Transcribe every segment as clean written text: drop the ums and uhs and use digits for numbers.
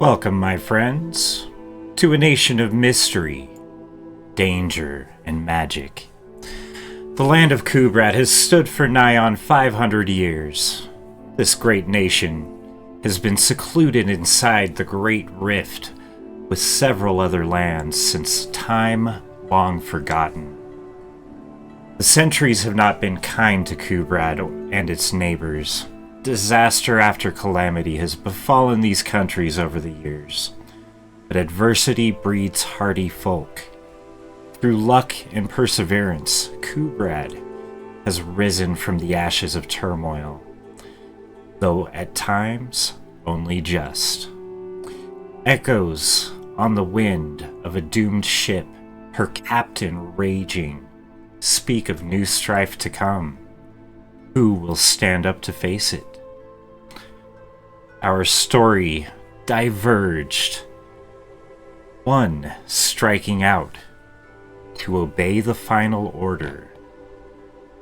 Welcome, my friends, to a nation of mystery, danger, and magic. The land of Kubrad has stood for nigh on 500 years. This great nation has been secluded inside the Great Rift with several other lands since time long forgotten. The centuries have not been kind to Kubrad and its neighbors. Disaster after calamity has befallen these countries over the years, but adversity breeds hardy folk. Through luck and perseverance, Kubrad has risen from the ashes of turmoil, though at times only just. Echoes on the wind of a doomed ship, her captain raging, speak of new strife to come. Who will stand up to face it? Our story diverged, one striking out to obey the final order.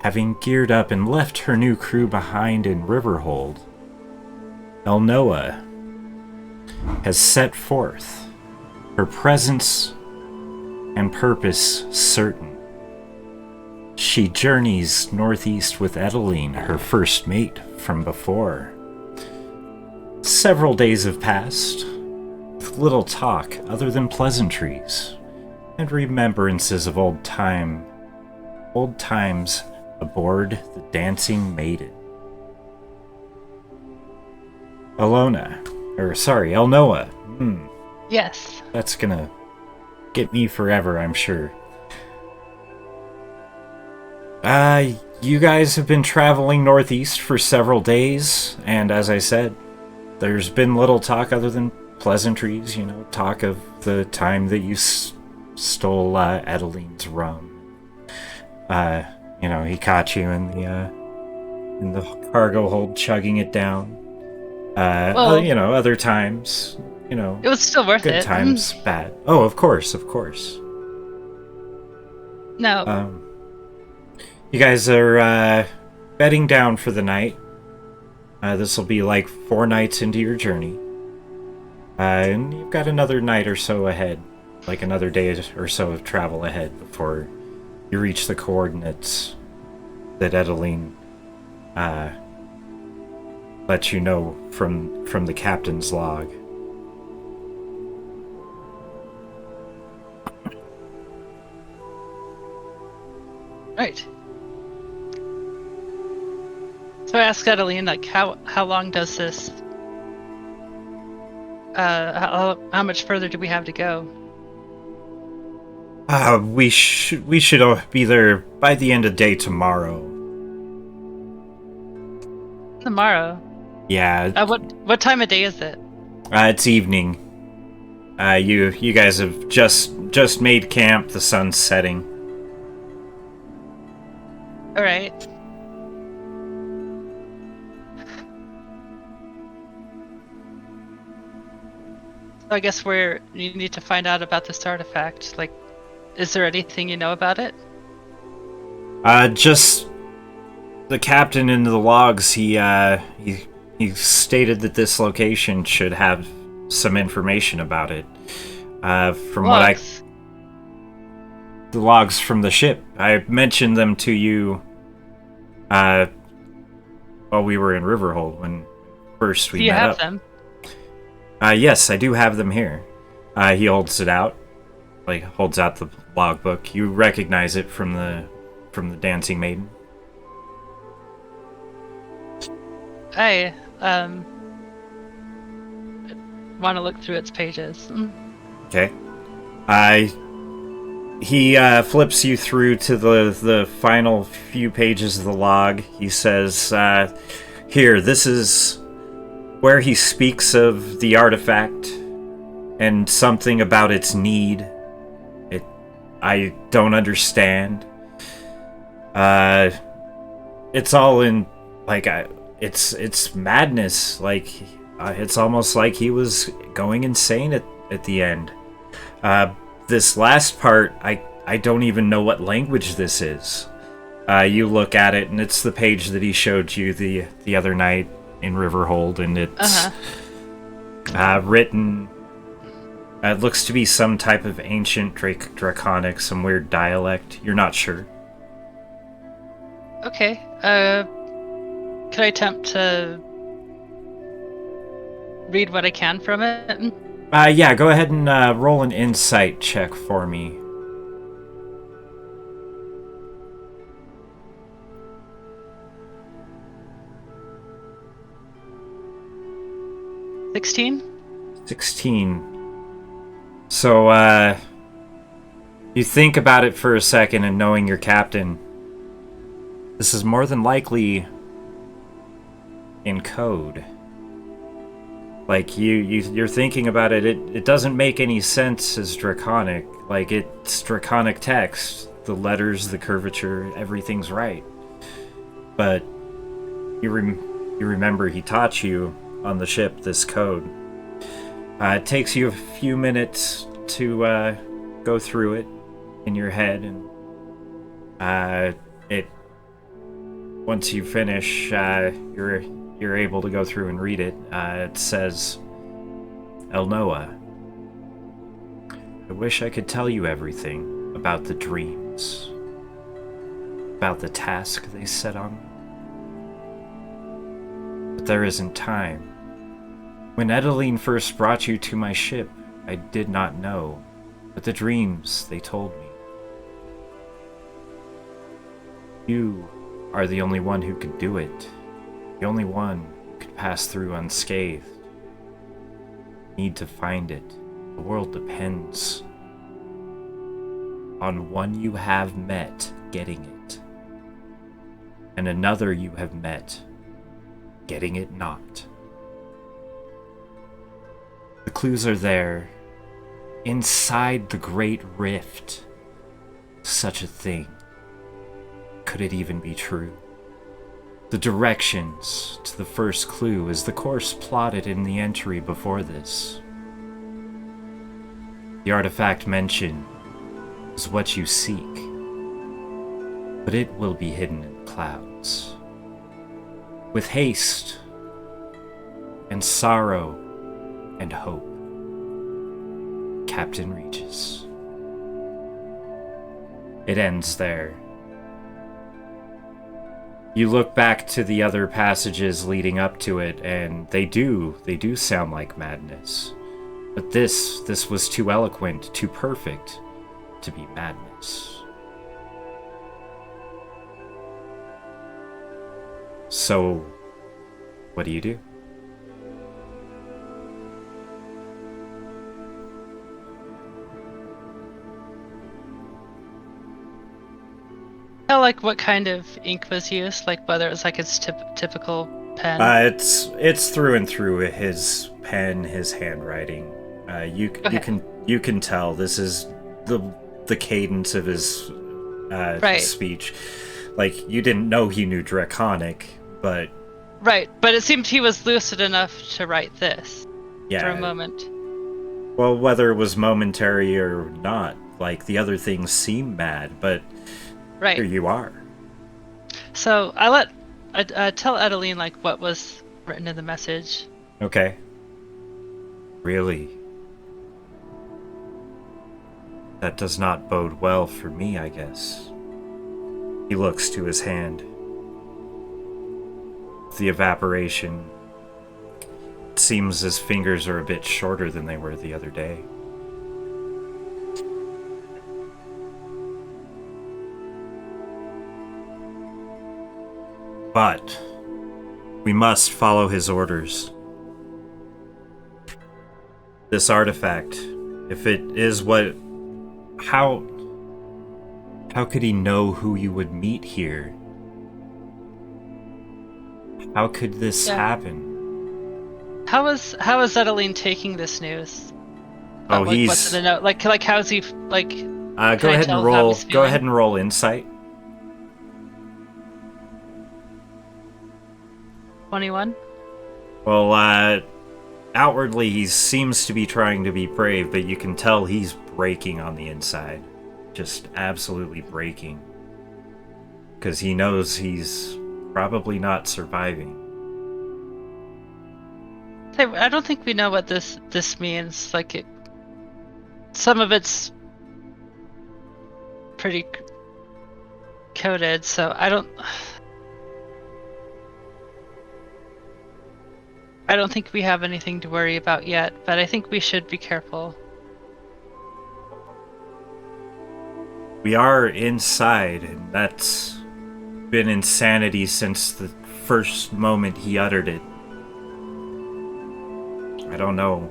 Having geared up and left her new crew behind in Riverhold, Elnoa has set forth, her presence and purpose certain. She journeys northeast with Edeline, her first mate from before. Several days have passed, with little talk other than pleasantries and remembrances of old times aboard the Dancing Maiden. Elnoa. Yes. That's gonna get me forever, I'm sure. You guys have been traveling northeast for several days, and as I said, there's been little talk other than pleasantries, talk of the time that you stole Adeline's rum. He caught you in the cargo hold chugging it down. Other times, it was still worth good it. times, bad. Oh, of course. No. You guys are bedding down for the night. This will be like 4 nights into your journey. And you've got another night or so ahead, like another day or so of travel ahead before you reach the coordinates that Edeline let you know from the captain's log. Right. So I asked Adeline, how long does this? How much further do we have to go? We should be there by the end of day tomorrow. Tomorrow. Yeah. What time of day is it? It's evening. You guys have just made camp. The sun's setting. All right. So I guess you need to find out about this artifact. Like, is there anything you know about it? Just the captain in the logs. He stated that this location should have some information about it. The logs from the ship. I mentioned them to you while we were in Riverhold when first we met up. Do you have them? Yes, I do have them here. He holds it out, holds out the logbook. You recognize it from the Dancing Maiden. I want to look through its pages. Okay. He flips you through to the final few pages of the log. He says, here, this is where he speaks of the artifact and something about its need. I don't understand. It's all in, it's madness. It's almost like he was going insane at the end. This last part, I don't even know what language this is. You look at it, and it's the page that he showed you the other night in Riverhold, and it's Written. It looks to be some type of ancient draconic, some weird dialect. You're not sure. Okay. Could I attempt to read what I can from it? Yeah, go ahead and roll an insight check for me. $16? 16. So, you think about it for a second, and knowing your captain, this is more than likely in code. Like, you're thinking about it, it doesn't make any sense as draconic. Like, it's draconic text. The letters, the curvature, everything's right. But you remember he taught you on the ship this code. It takes you a few minutes to go through it in your head, and once you finish, you're able to go through and read it. It says, Elnoa, I wish I could tell you everything about the dreams, about the task they set on me. But there isn't time. When Edeline first brought you to my ship, I did not know, but the dreams, they told me. You are the only one who could do it. The only one who could pass through unscathed. Need to find it. The world depends on one you have met getting it, and another you have met getting it not. The clues are there, inside the Great Rift. Such a thing. Could it even be true? The directions to the first clue is the course plotted in the entry before this. The artifact mentioned is what you seek, but it will be hidden in the clouds. With haste and sorrow and hope, Captain Regis. It ends there. You look back to the other passages leading up to it, and they do sound like madness. But this was too eloquent, too perfect to be madness. So, what do you do? Like what kind of ink was used, like whether it was like its typical pen. It's through and through his pen, his handwriting. You can tell this is the cadence of his speech. Like, you didn't know he knew Draconic, but but it seemed he was lucid enough to write this for a moment. Well, whether it was momentary or not, like, the other things seem mad, but here you are. So I tell Edeline like what was written in the message. Okay. Really? That does not bode well for me, I guess. He looks to his hand. The evaporation. It seems his fingers are a bit shorter than they were the other day. But we must follow his orders. This artifact, if it is what... How could he know who you would meet here? How could this happen? How is Edeline taking this news? Oh, he's... What's in the note? Like how's he, like... Go ahead and roll insight. 21? Well, outwardly he seems to be trying to be brave, but you can tell he's breaking on the inside. Just absolutely breaking. Because he knows he's probably not surviving. say I don't think we know what this means. Like some of it's pretty coded, so I don't think we have anything to worry about yet, but I think we should be careful. We are inside, and that's been insanity since the first moment he uttered it. I don't know.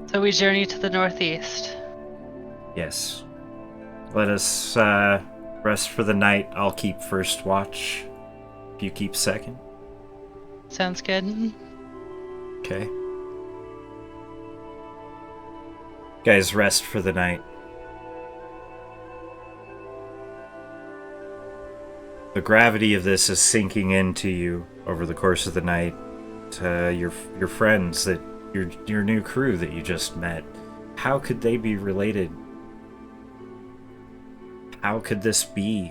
So we journey to the northeast. Yes. Let us rest for the night. I'll keep first watch. If you keep second. Sounds good. Okay. Guys, rest for the night. The gravity of this is sinking into you over the course of the night. Your friends, that your new crew that you just met. How could they be related? How could this be?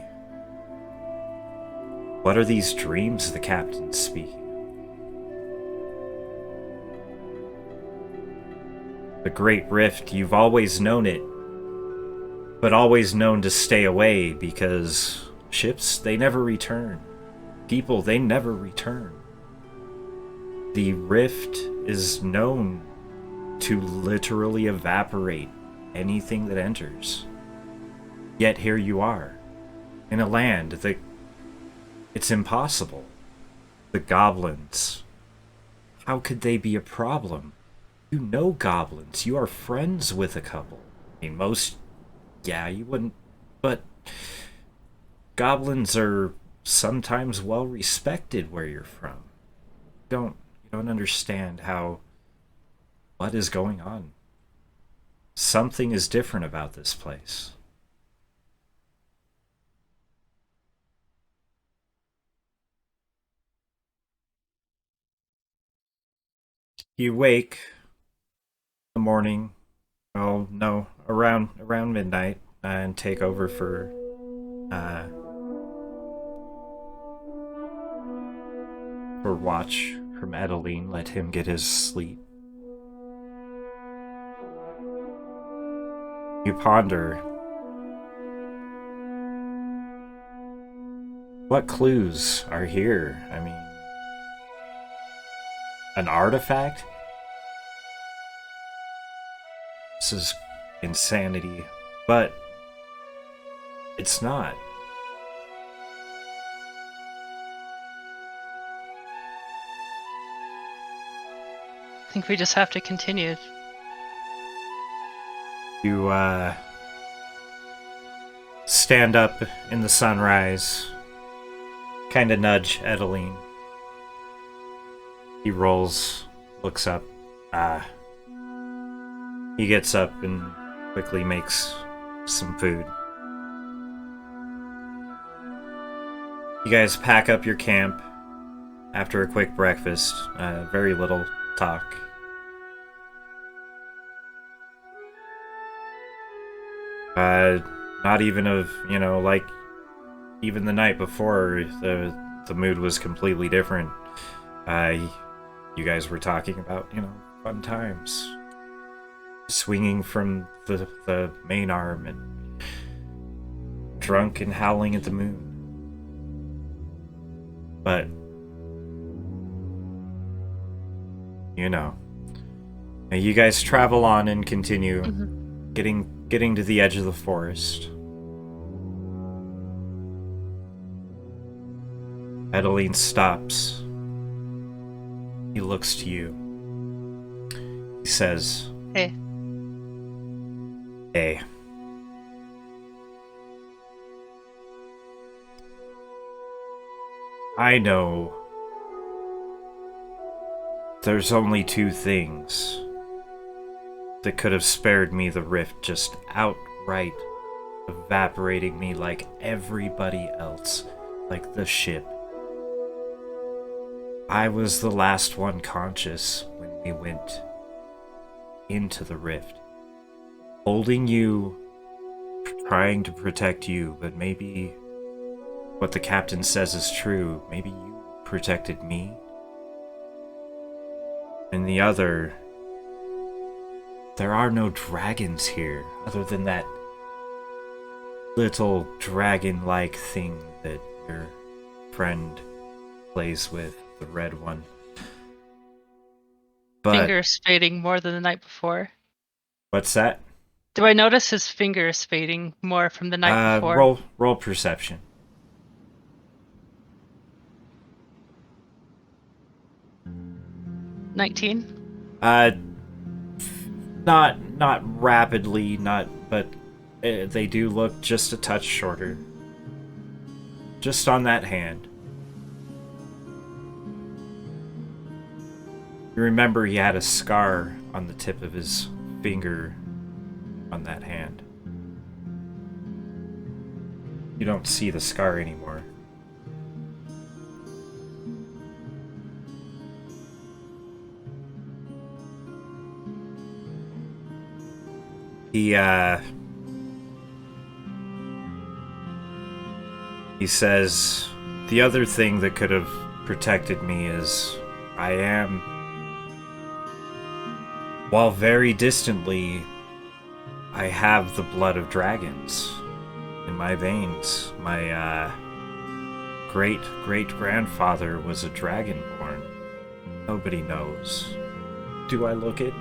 What are these dreams the captain's speaking? The Great Rift, you've always known it, but always known to stay away because ships, they never return. People, they never return. The Rift is known to literally evaporate anything that enters. Yet here you are, in a land that it's impossible. The goblins, how could they be a problem? You know goblins. You are friends with a couple. I mean, most, yeah, you wouldn't, but goblins are sometimes well respected where you're from. You don't understand what is going on. Something is different about this place. You wake in the morning, oh no, around midnight, and take over for watch from Edeline. Let him get his sleep. You ponder. What clues are here? I mean, an artifact? This is insanity, but it's not. I think we just have to continue. You stand up in the sunrise, kind of nudge Edeline. He rolls, looks up. He gets up and quickly makes some food. You guys pack up your camp after a quick breakfast. Very little talk. Not even of, like, even the night before, the mood was completely different. You guys were talking about, fun times. Swinging from the main arm and drunk and howling at the moon. But, you guys travel on and continue getting to the edge of the forest. Edeline stops. He looks to you. He says, Hey. Hey. I know there's only two things that could have spared me the rift, just outright evaporating me like everybody else, like the ship. I was the last one conscious when we went into the rift, holding you trying to protect you, but maybe what the captain says is true. Maybe you protected me. And the other, there are no dragons here, other than that little dragon-like thing that your friend plays with, the red one. But Fingers fading more than the night before. what's that? Do I notice his fingers fading more from the night before? Roll perception. 19? Not rapidly, but they do look just a touch shorter. Just on that hand. You remember he had a scar on the tip of his finger on that hand. You don't see the scar anymore. He says, the other thing that could have protected me is I am, while very distantly, I have the blood of dragons in my veins. My great-great-grandfather was a dragonborn. Nobody knows. Do I look it?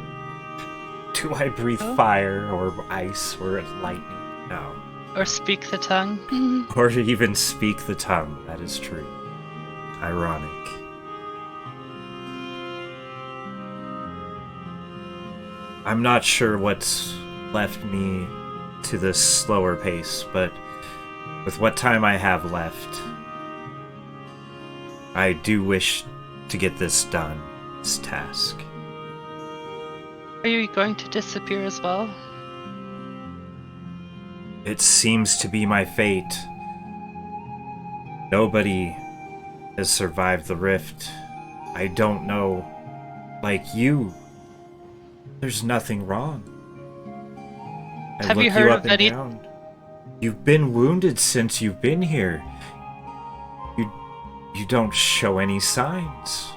Do I breathe fire or ice or lightning? No. Or speak the tongue? Or even speak the tongue, that is true. Ironic. I'm not sure what's left me to this slower pace, but with what time I have left, I do wish to get this done, this task. Are you going to disappear as well? It seems to be my fate. Nobody has survived the rift. I don't know. Like you, there's nothing wrong. Have you heard of any? You've been wounded since you've been here. You don't show any signs.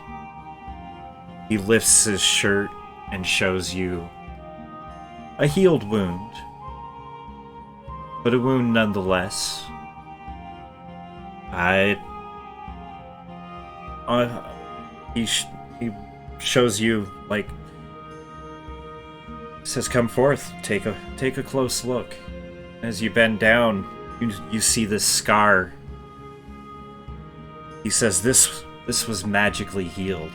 He lifts his shirt and shows you a healed wound, but a wound nonetheless. He shows you, like, says, "Come forth, take a close look." As you bend down, you see this scar. He says, "This was magically healed.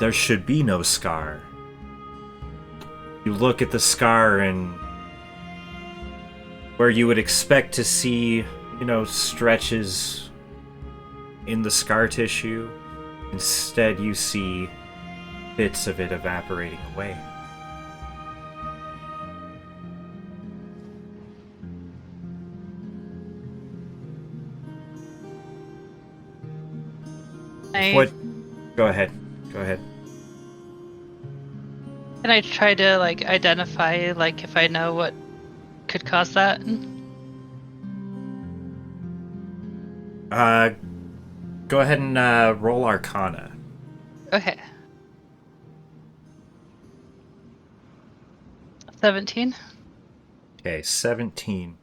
There should be no scar." You look at the scar, and where you would expect to see, stretches in the scar tissue, instead you see bits of it evaporating away. What? Go ahead. Can I try to identify if I know what could cause that? Go ahead and roll Arcana. Okay. 17. Okay, 17.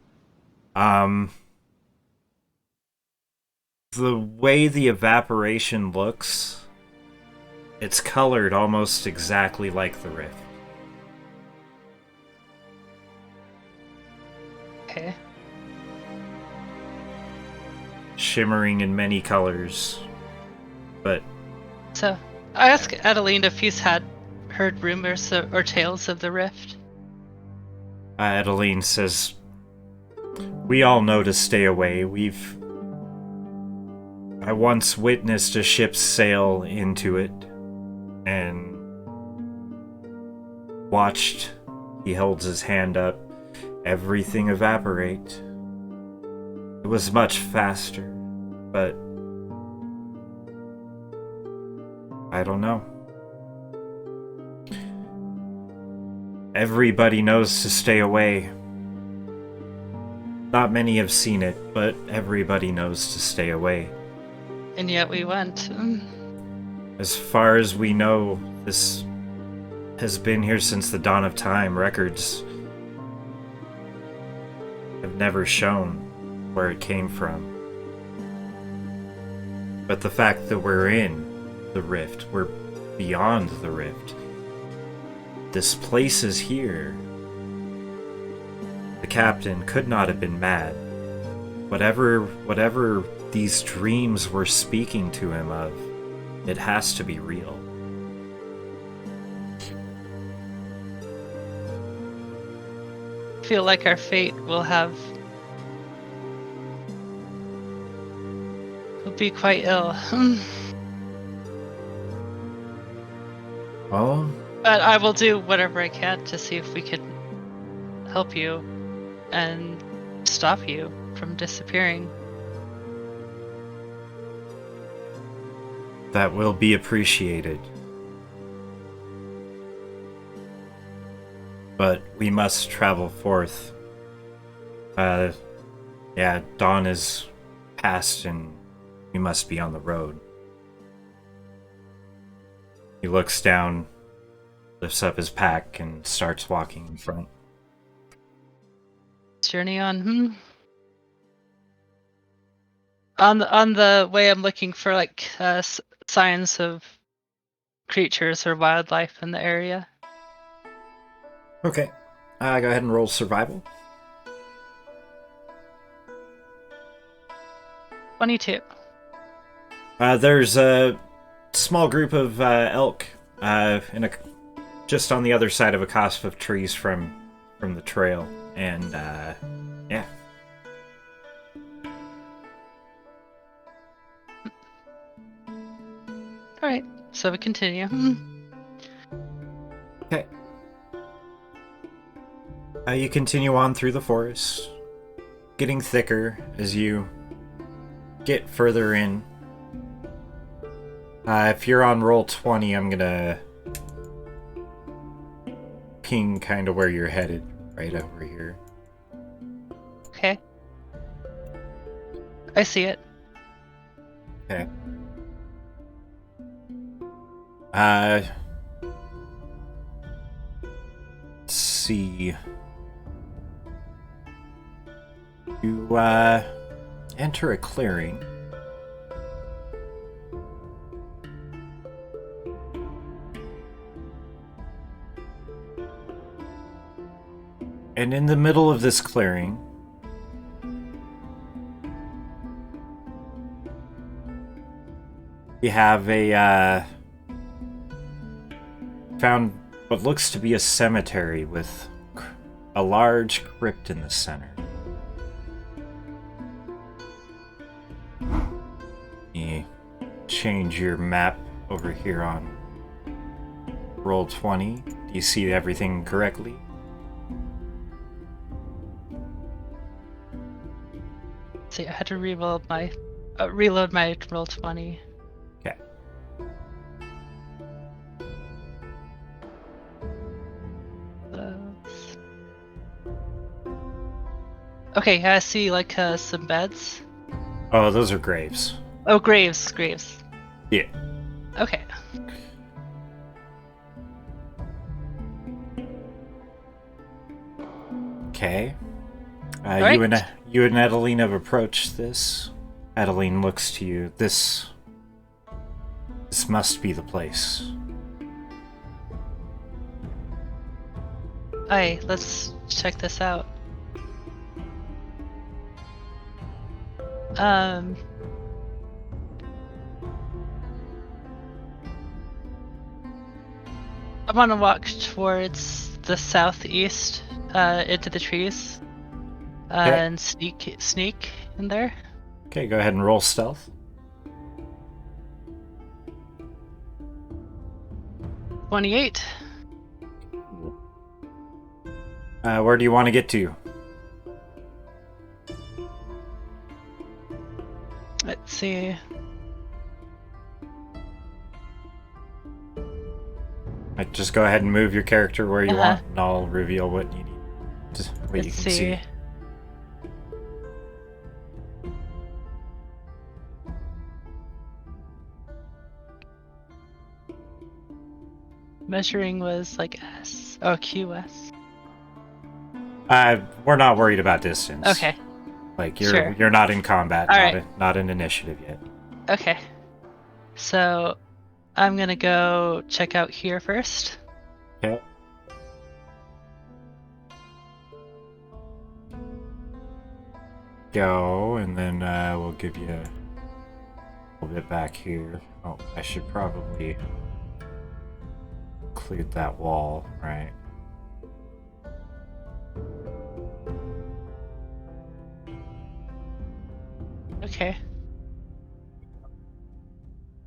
The way the evaporation looks, it's colored almost exactly like the rift. Okay. Shimmering in many colors, but... So, I asked Adeline if he's heard rumors or tales of the rift. Adeline says, "We all know to stay away. I once witnessed a ship sail into it, and watched, he holds his hand up, everything evaporate. It was much faster, but I don't know." Everybody knows to stay away. Not many have seen it, but everybody knows to stay away. And yet we went. As far as we know, this has been here since the dawn of time. Records have never shown where it came from. But the fact that we're in the rift, we're beyond the rift. This place is here. The captain could not have been mad. Whatever these dreams were speaking to him of, it has to be real. I feel like our fate will be quite ill. Oh? But I will do whatever I can to see if we can help you and stop you from disappearing. That will be appreciated. But we must travel forth. Dawn is past and we must be on the road. He looks down, lifts up his pack, and starts walking in front. Journey on. On the way, I'm looking for like signs of creatures or wildlife in the area. Okay. Go ahead and roll survival. 22. There's a small group of elk just on the other side of a copse of trees from the trail, and yeah. All right, so we continue. Okay. You continue on through the forest, getting thicker as you get further in. If you're on roll 20, I'm gonna ping kind of where you're headed, right over here. Okay. I see it. Okay. Let's see. You enter a clearing. And in the middle of this clearing, you have found what looks to be a cemetery with a large crypt in the center. You change your map over here on roll 20. Do you see everything correctly? See, I had to reload my roll 20. Okay. Okay, I see like some beds. Oh, those are graves. Oh, graves. Yeah. Okay. Okay. Right. You and Adeline have approached this. Adeline looks to you. This must be the place. Aye, let's check this out. I want to walk towards the southeast, into the trees, and sneak in there. Okay, go ahead and roll stealth. 28. Where do you want to get to? Let's see. Just go ahead and move your character where you Uh-huh. want, and I'll reveal what you need, what you Let's can see. Measuring was like S. Oh, QS. We're not worried about distance. Okay. Like Sure. you're not in combat, All right. not in initiative yet. Okay. So I'm gonna go check out here first. Okay. Go, and then we'll give you a little bit back here. Oh, I should probably include that wall, right? Okay.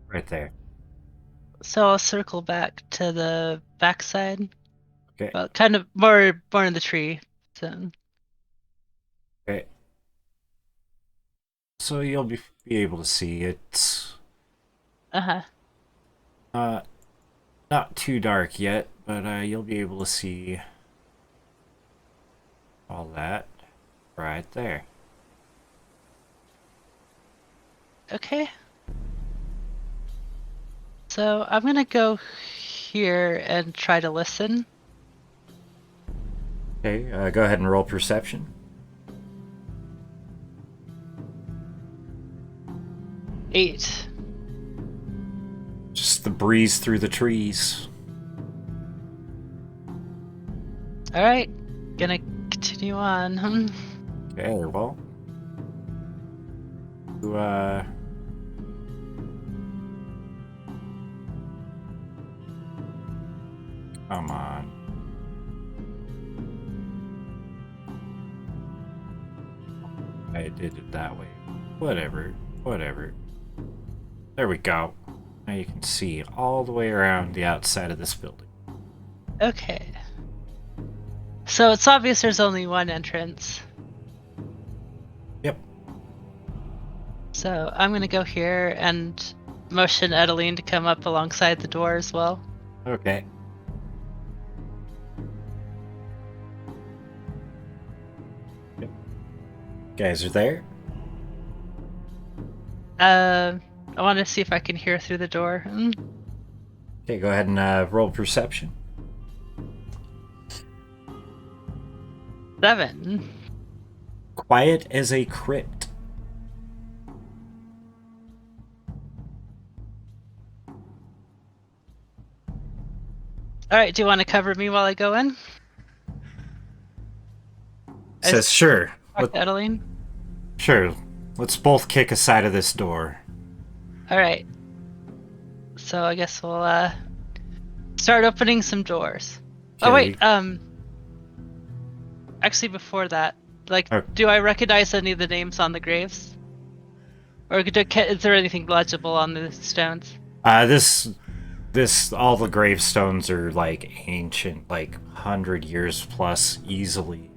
Right there. So I'll circle back to the backside. Okay. Well, kind of more in the tree. So. Okay. So you'll be able to see it. Uh-huh. Not too dark yet, but you'll be able to see all that right there. Okay. So I'm gonna go here and try to listen. Okay, go ahead and roll perception. 8. Just the breeze through the trees. All right. Gonna continue on. Okay, well. You, come on. I did it that way. Whatever. There we go. Now you can see all the way around the outside of this building. Okay. So it's obvious there's only one entrance. Yep. So I'm gonna go here and motion Edeline to come up alongside the door as well. Okay. Yep. Guys are there? I want to see if I can hear through the door. Okay, go ahead and roll perception. 7. Quiet as a crypt. All right, do you want to cover me while I go in? Says sure. Talk to Edeline. Sure. Let's both kick aside of this door. All right. So I guess we'll start opening some doors. Okay. Oh wait, actually before that, like, do I recognize any of the names on the graves? Or is there anything legible on the stones? This all the gravestones are like ancient, like 100 years plus easily.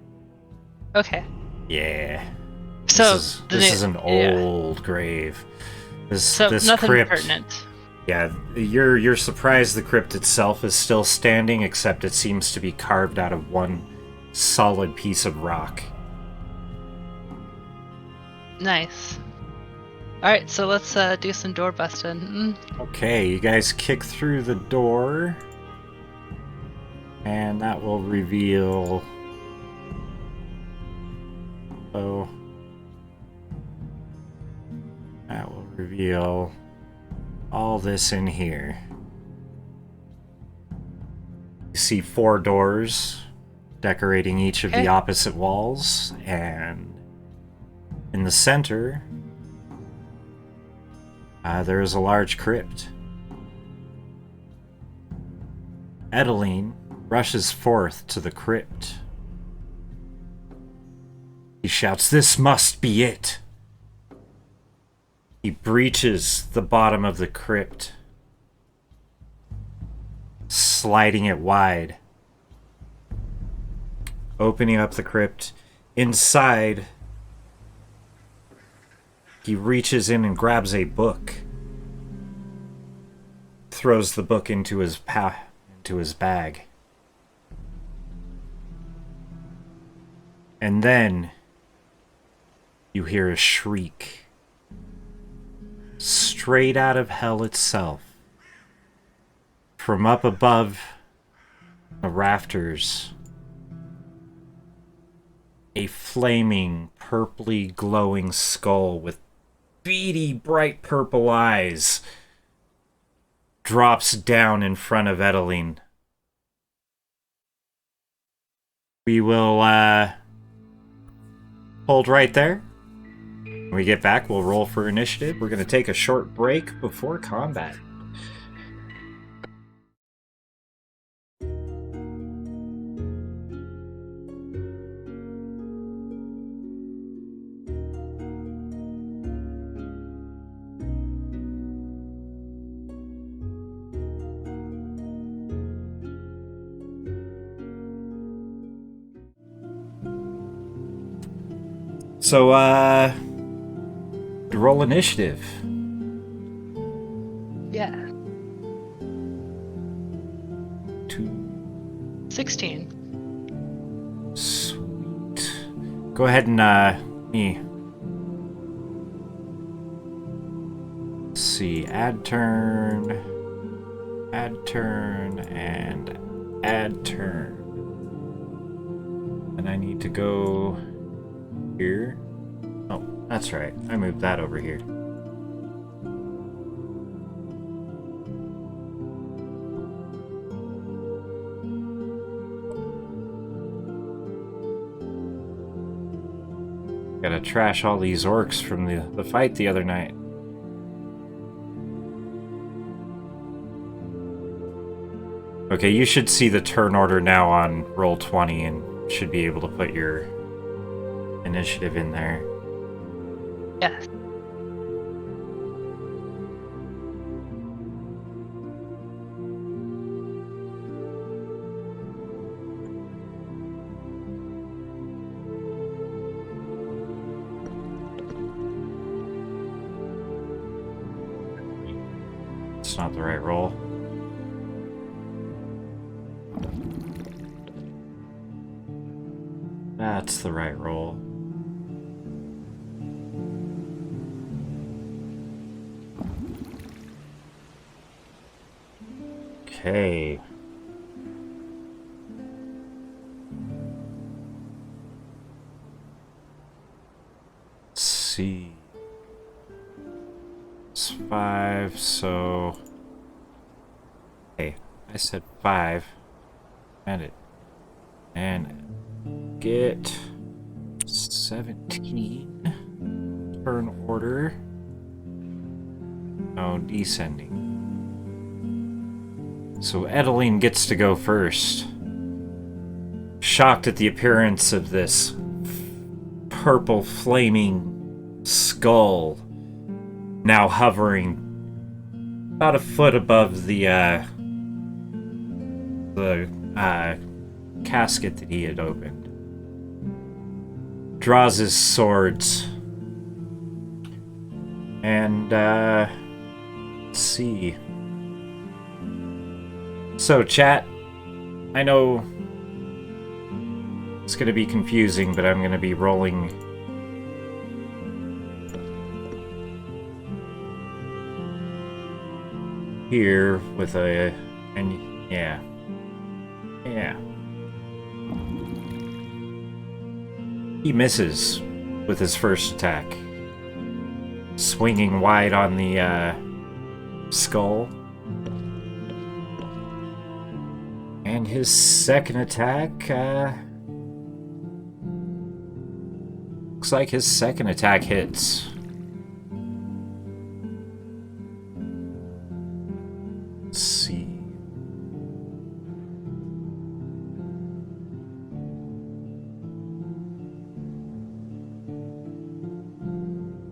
Okay. Yeah. So this is an old grave. This nothing crypt. pertinent. Yeah, you're surprised the crypt itself is still standing, except it seems to be carved out of one solid piece of rock. Nice. Alright, so let's do some door busting. Okay, you guys kick through the door, and that will reveal... Oh. That will reveal all this in here. You see 4 doors decorating each of the opposite walls, and in the center, there is a large crypt. Edeline rushes forth to the crypt. He shouts, "This must be it!" He breaches the bottom of the crypt, sliding it wide, opening up the crypt. Inside, he reaches in and grabs a book, throws the book into his into his bag. And then you hear a shriek straight out of hell itself. From up above the rafters, a flaming, purpley glowing skull with beady, bright purple eyes drops down in front of Edeline. We will hold right there. When we get back, we'll roll for initiative. We're going to take a short break before combat. So, roll initiative. Yeah. 16. Sweet. Go ahead and, let's see, add turn, and add turn. And I need to go here. Oh, that's right. I moved that over here. Gotta trash all these orcs from the fight the other night. Okay, you should see the turn order now on Roll20 and should be able to put your initiative in there. Yes. It's not the right roll. That's the right roll. Okay. Let's see. It's 5, so... Hey, I said 5. Add it. And get 17. Turn order. No, descending. So Edeline gets to go first. Shocked at the appearance of this purple flaming skull now hovering about a foot above the casket that he had opened. Draws his swords. And, let's see. So, chat, I know it's going to be confusing, but I'm going to be rolling here with a... and yeah. Yeah. He misses with his first attack. Swinging wide on the skull. And his second attack, looks like his second attack hits. Let's see.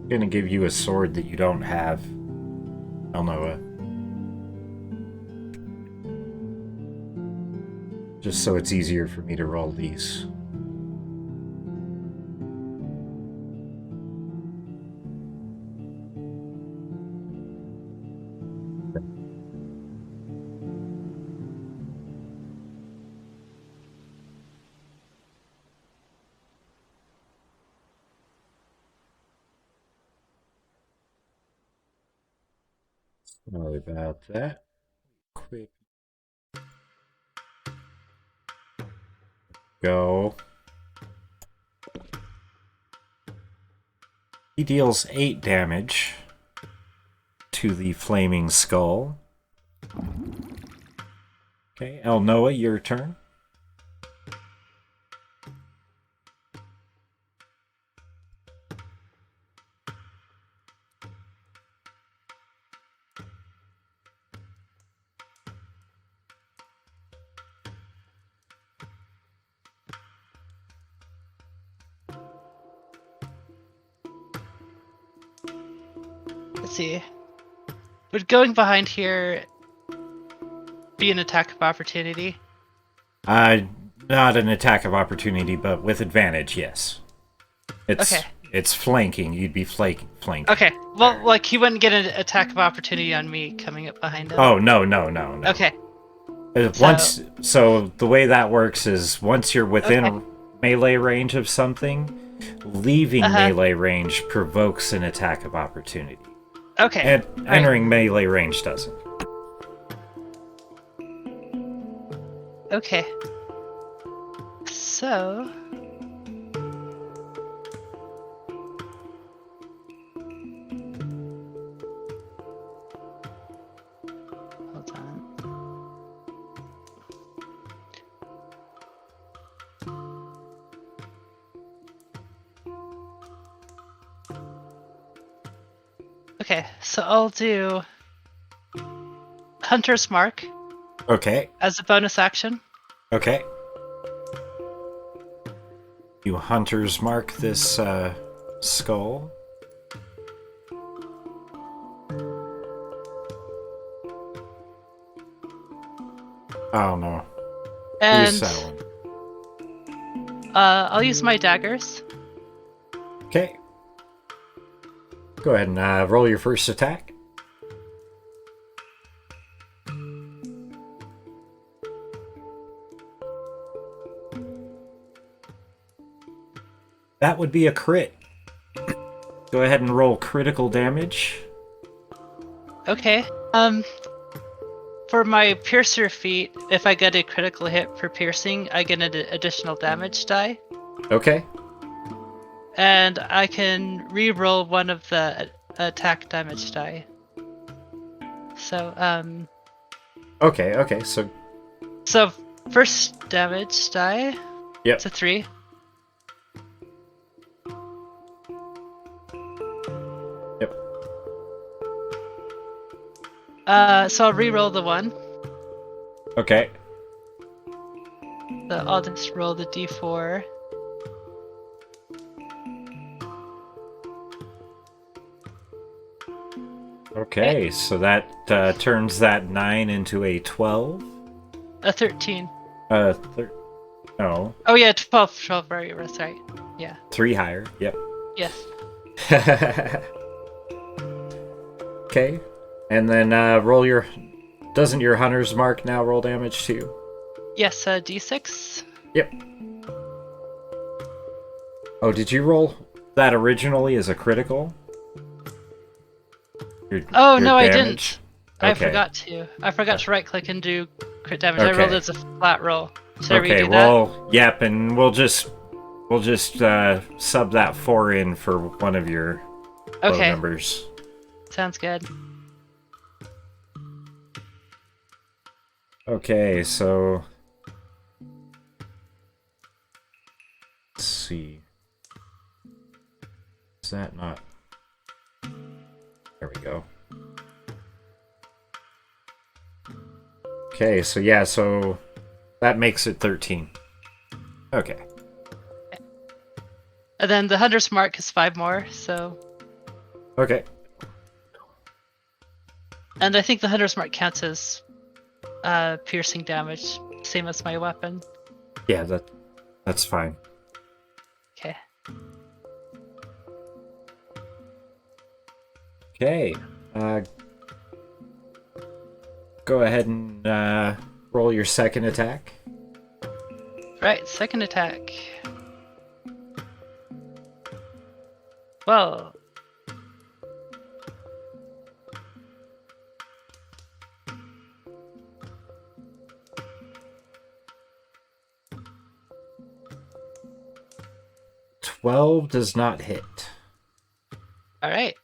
Gonna give you a sword that you don't have, Elnoa. Just so it's easier for me to roll these. Sorry about that. Quick go. He deals 8 damage to the flaming skull. Okay, Elnoa, your turn. Let's see. Would going behind here be an attack of opportunity? Not an attack of opportunity, but with advantage, yes. Okay. It's flanking. You'd be flanking. Okay. Well, like he wouldn't get an attack of opportunity on me coming up behind him. Oh no. Okay. So the way that works is once you're within Okay. melee range of something, leaving Uh-huh. melee range provokes an attack of opportunity. Okay. And Right. entering melee range doesn't. Okay. So. Hold on. Okay, so I'll do Hunter's Mark Okay. as a bonus action. Okay. You hunters mark this skull. Oh no. Use And that one. I'll use my daggers. Okay. Go ahead and roll your first attack. That would be a crit. Go ahead and roll critical damage. Okay. For my piercer feat, if I get a critical hit for piercing, I get an additional damage die. Okay. And I can re-roll one of the attack damage die. So, Okay, so first damage die, yep. it's a 3. Yep. So I'll re-roll the 1. Okay. So I'll just roll the d4. Okay, so that turns that 9 into a 12. A 13. No. Oh yeah, 12, right, that's right. Yeah. 3 higher, yep. Yes. Okay. And then roll your... Doesn't your hunter's mark now roll damage too? Yes, d6. Yep. Oh, did you roll that originally as a critical? Oh, your no, I damage? didn't. I Okay. forgot to. I forgot to right click and do crit damage. I rolled Okay. it as a flat roll. Should I Okay, redo well, yep, and we'll just sub that 4 in for one of your that? low Okay. numbers. Sounds good. Okay, so let's see. Is that not? There we go. Okay, so yeah, so that makes it 13. Okay. And then the Hunter's Mark is 5 more, so... Okay. And I think the Hunter's Mark counts as piercing damage, same as my weapon. Yeah, that's fine. Okay. Okay. Go ahead and roll your second attack. Right, second attack. Well... 12 does not hit. All right.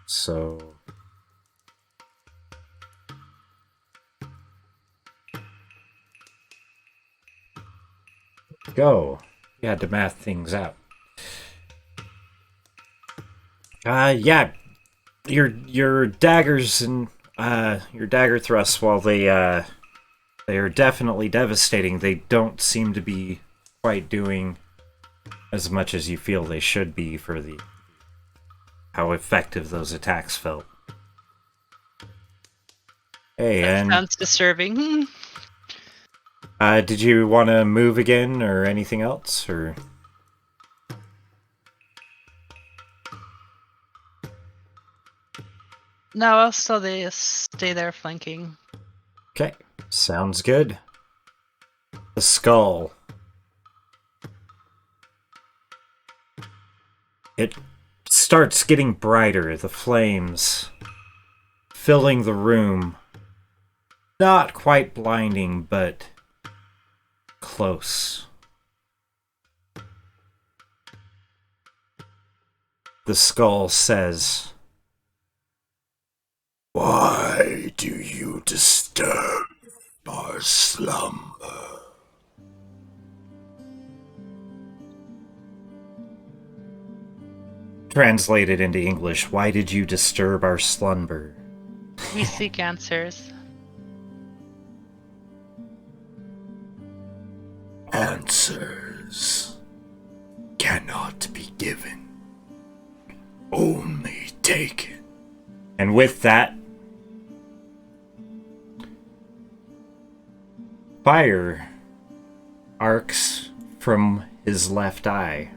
So... go. You had to math things out. Yeah. Your daggers and your dagger thrusts, while they are definitely devastating, they don't seem to be quite doing as much as you feel they should be for how effective those attacks felt. Hey, That sounds disturbing. Did you want to move again or anything else, or? No, I'll still stay there flanking. Okay, sounds good. The skull. It starts getting brighter, the flames filling the room. Not quite blinding, but close. The skull says, "Why do you disturb our slumber?" Translated into English, why did you disturb our slumber? We seek answers. Answers cannot be given, only taken. And with that, fire arcs from his left eye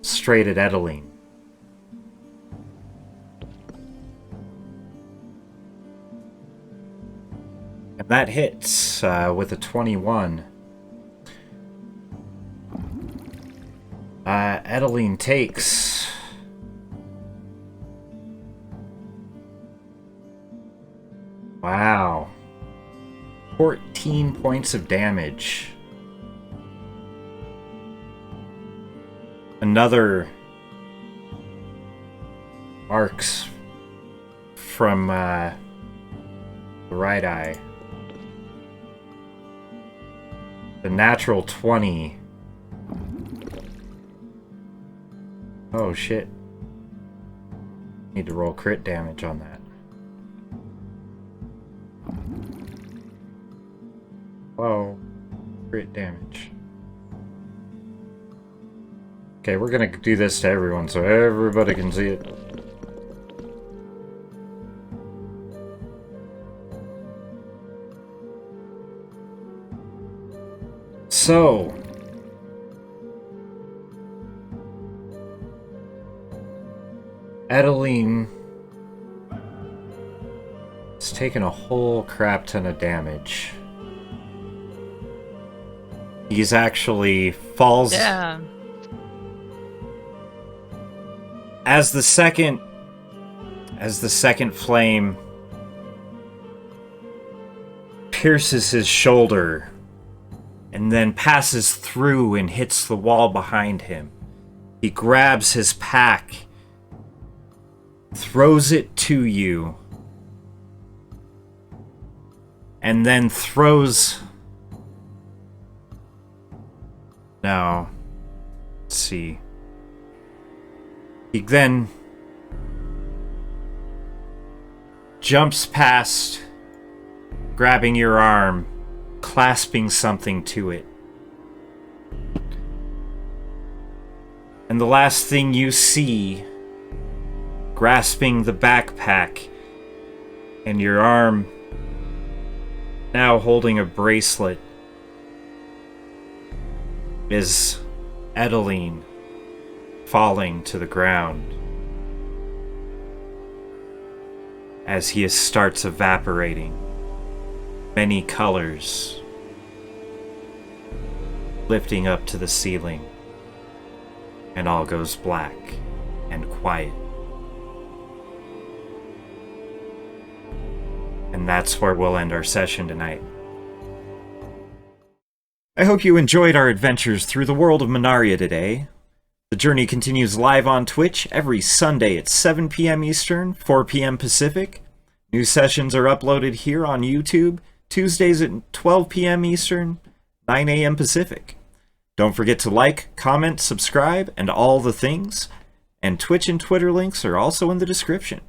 straight at Edeline. And that hits with a 21. Edeline takes... wow. 14 points of damage. Another arcs from the right eye. The natural 20. Oh shit. Need to roll crit damage on that. Whoa. Crit damage. Okay, we're gonna do this to everyone so everybody can see it. So, Edeline has taken a whole crap ton of damage. He's actually falls... Yeah. As the second flame pierces his shoulder and then passes through and hits the wall behind him, he grabs his pack, throws it to you, and then throws... no. Let's see. He then jumps past, grabbing your arm, clasping something to it. And the last thing you see, grasping the backpack and your arm now holding a bracelet, is Edeline falling to the ground as he starts evaporating. Many colors lifting up to the ceiling, and all goes black and quiet. And that's where we'll end our session tonight. I hope you enjoyed our adventures through the world of Minaria today. The journey continues live on Twitch every Sunday at 7 p.m. Eastern, 4 p.m. Pacific. New sessions are uploaded here on YouTube, Tuesdays at 12 p.m. Eastern, 9 a.m. Pacific. Don't forget to like, comment, subscribe, and all the things. And Twitch and Twitter links are also in the description.